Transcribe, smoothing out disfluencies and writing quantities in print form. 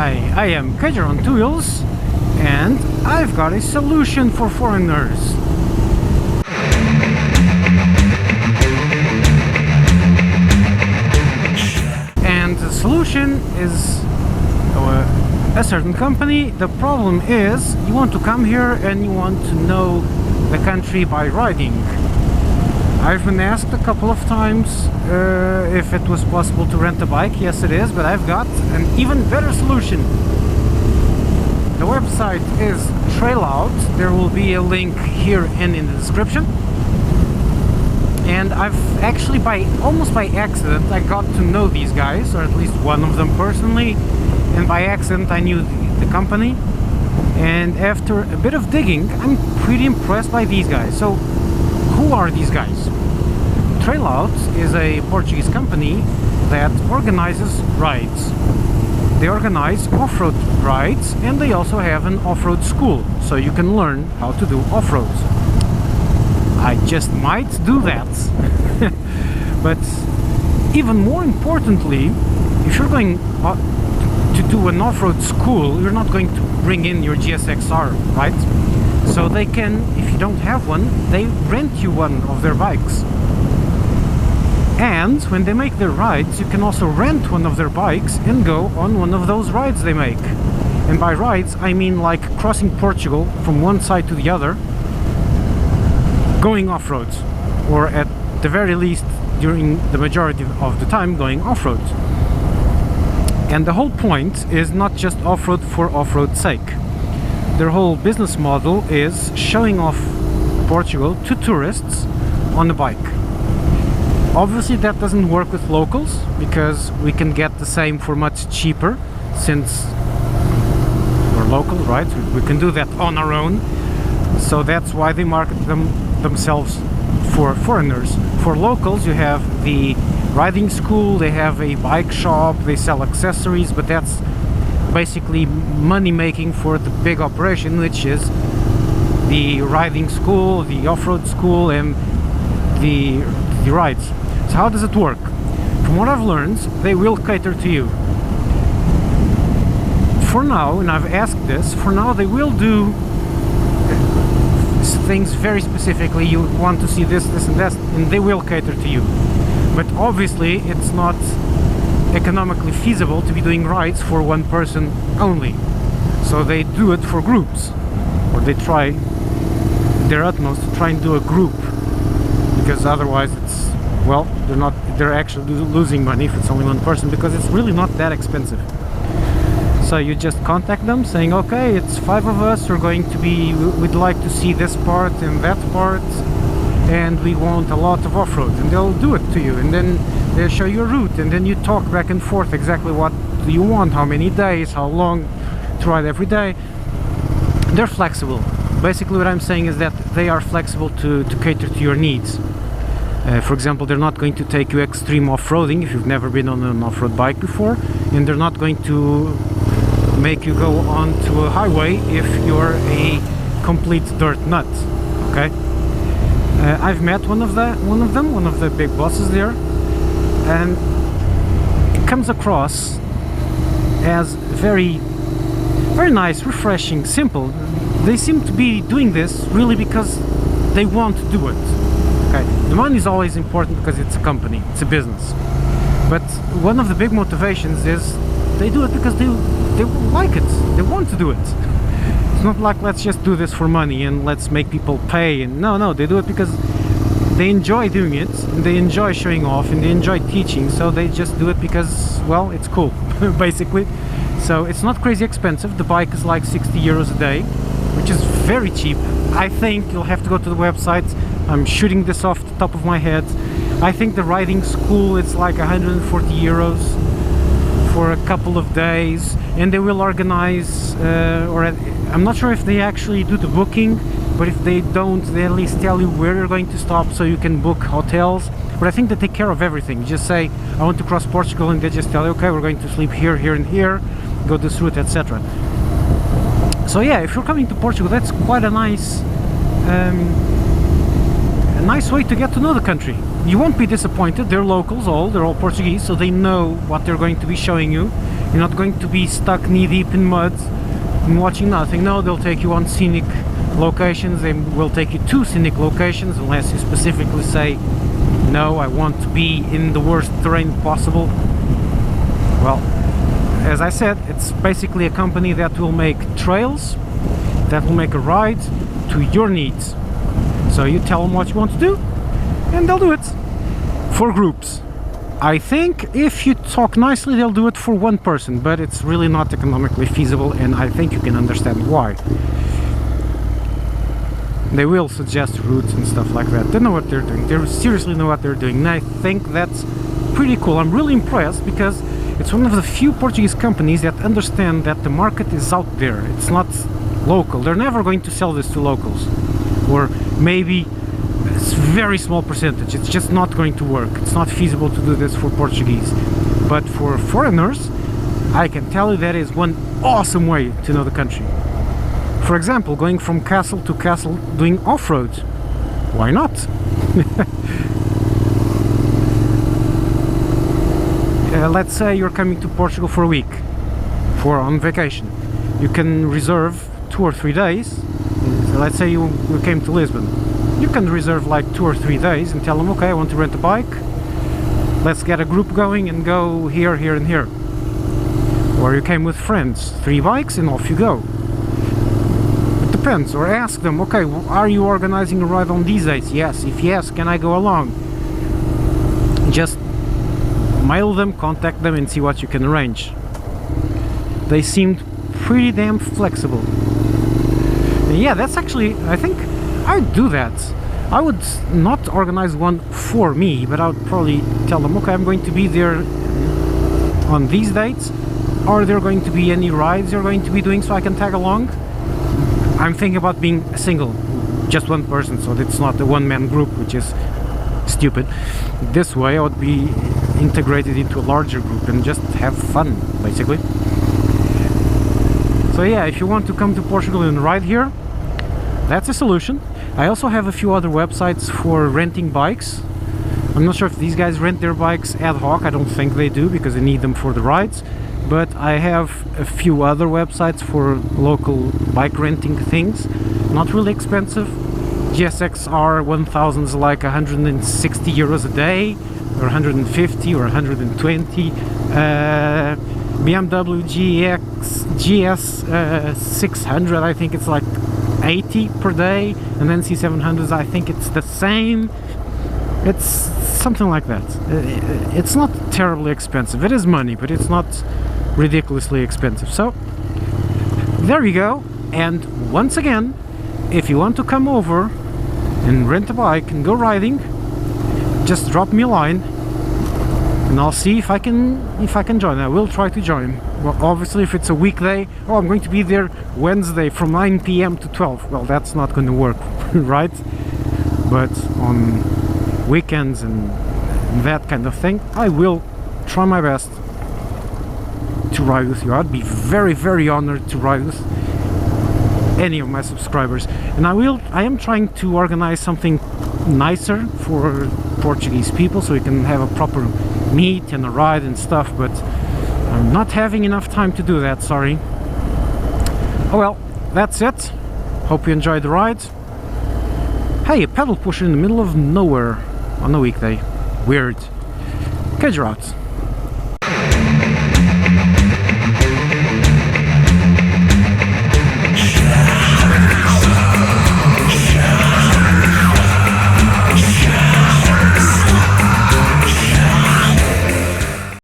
Hi, I am Kajer on 2 Wheels, and I've got a solution for foreigners. And the solution is a certain company. The problem is you want to come here and you want to know the country by riding. I've been asked a couple of times if it was possible to rent a bike. Yes, it is, but I've got an even better solution. The website is Trailout. There will be a link here and in the description. And I've actually, almost by accident, I got to know these guys, or at least one of them personally. And by accident, I knew the company. And after a bit of digging, I'm pretty impressed by these guys. So, who are these guys? Trailout is a Portuguese company that organizes rides. They organize off-road rides, and they also have an off-road school, so you can learn how to do off-road. I just might do that. But even more importantly, if you're going to do an off-road school, you're not going to bring in your GSXR, right? So they can, if you don't have one, they rent you one of their bikes. And when they make their rides, you can also rent one of their bikes and go on one of those rides they make. And by rides, I mean like crossing Portugal from one side to the other, going off-road, or at the very least, during the majority of the time, going off-road. And the whole point is not just off-road for off-road's sake. Their whole business model is showing off Portugal to tourists on a bike. Obviously that doesn't work with locals, because we can get the same for much cheaper, since we're local, right? We can do that on our own. So that's why they market themselves for foreigners. For locals, you have the riding school, they have a bike shop, they sell accessories, but that's basically money making for the big operation, which is the riding school, the off-road school, and the rides. So how does it work? From what I've learned, they will cater to you. For now, and I've asked this, for now they will do things very specifically. You want to see this, this and that, and they will cater to you. But obviously it's not economically feasible to be doing rides for one person only. So they do it for groups, or they try their utmost to try and do a group, because otherwise it's, well, they're actually losing money if it's only one person, because it's really not that expensive. So you just contact them saying, okay, it's 5 of us, we'd like to see this part and that part, and we want a lot of off-road, and they'll do it to you, and then they'll show you a route, and then you talk back and forth exactly what do you want, how many days, how long to ride every day. They're flexible. Basically what I'm saying is that they are flexible to cater to your needs. For example, they're not going to take you extreme off-roading if you've never been on an off-road bike before, and they're not going to make you go onto a highway if you're a complete dirt nut. Okay? I've met one of the big bosses there, and it comes across as very, very nice, refreshing, simple. They seem to be doing this really because they want to do it. Okay, the money is always important because it's a company, it's a business. But one of the big motivations is they do it because they like it, they want to do it. It's not like, let's just do this for money and let's make people pay. And no, they do it because they enjoy doing it, and they enjoy showing off, and they enjoy teaching. So they just do it because, well, it's cool, basically. So it's not crazy expensive. The bike is like 60 euros a day, which is very cheap. I think you'll have to go to the website. I'm shooting this off the top of my head. I think the riding school, it's like 140 euros for a couple of days, and they will organize, I'm not sure if they actually do the booking, but if they don't, they at least tell you where you're going to stop so you can book hotels. But I think they take care of everything. You just say, I want to cross Portugal, and they just tell you, okay, we're going to sleep here, here and here, go this route, etc. So yeah, if you're coming to Portugal, that's quite a nice way to get to know the country. You won't be disappointed. They're locals, they're all Portuguese, so they know what they're going to be showing you. You're not going to be stuck knee-deep in mud and watching nothing. No, they'll take you on scenic locations. They will take you to scenic locations unless you specifically say, no, I want to be in the worst terrain possible. Well, as I said, it's basically a company that will make trails, that will make a ride to your needs. So you tell them what you want to do and they'll do it for groups. I think if you talk nicely they'll do it for one person, but it's really not economically feasible, and I think you can understand why. They will suggest routes and stuff like that. They know what they're doing. They seriously know what they're doing, and I think that's pretty cool. I'm really impressed because it's one of the few Portuguese companies that understand that the market is out there. It's not local. They're never going to sell this to locals, or maybe a very small percentage. It's just not going to work. It's not feasible to do this for Portuguese. But for foreigners, I can tell you that is one awesome way to know the country. For example, going from castle to castle doing off-road. Why not? Let's say you're coming to Portugal for a week, on vacation. You can reserve 2 or 3 days. So let's say you came to Lisbon. You can reserve like 2 or 3 days and tell them, okay, I want to rent a bike. Let's get a group going and go here, here and here. Or you came with friends, 3 bikes and off you go. It depends. Or ask them, okay, are you organizing a ride on these days? Yes. If yes, can I go along? Just mail them, contact them and see what you can arrange. They seemed pretty damn flexible. And yeah, that's actually, I think I'd do that. I would not organize one for me, but I would probably tell them, okay, I'm going to be there on these dates. Are there going to be any rides you're going to be doing so I can tag along? I'm thinking about being a single, just one person, so it's not a one-man group, which is stupid. This way I would be integrated into a larger group and just have fun, basically. So yeah, if you want to come to Portugal and ride here, that's a solution. I also have a few other websites for renting bikes. I'm not sure if these guys rent their bikes ad hoc. I don't think they do because they need them for the rides. But I have a few other websites for local bike renting things. Not really expensive. GSX-R 1000 is like 160 euros a day, or 150 or 120. BMW GS 600, I think it's like 80 per day, and then C700s, I think it's the same. It's something like that. It's not terribly expensive. It is money, but it's not ridiculously expensive. So there you go. And once again, if you want to come over and rent a bike and go riding, just drop me a line and I'll see if I can join. I will try to join. Well, obviously if it's a weekday, oh, I'm going to be there Wednesday from 9 PM to 12. Well, that's not going to work, right? But on weekends and that kind of thing, I will try my best to ride with you. I'd be very, very honored to ride with any of my subscribers. And I am trying to organize something nicer for Portuguese people so we can have a proper meet and a ride and stuff, but I'm not having enough time to do that, sorry. Oh well, that's it. Hope you enjoyed the ride. Hey, a pedal pusher in the middle of nowhere on a weekday. Weird. Catch you out.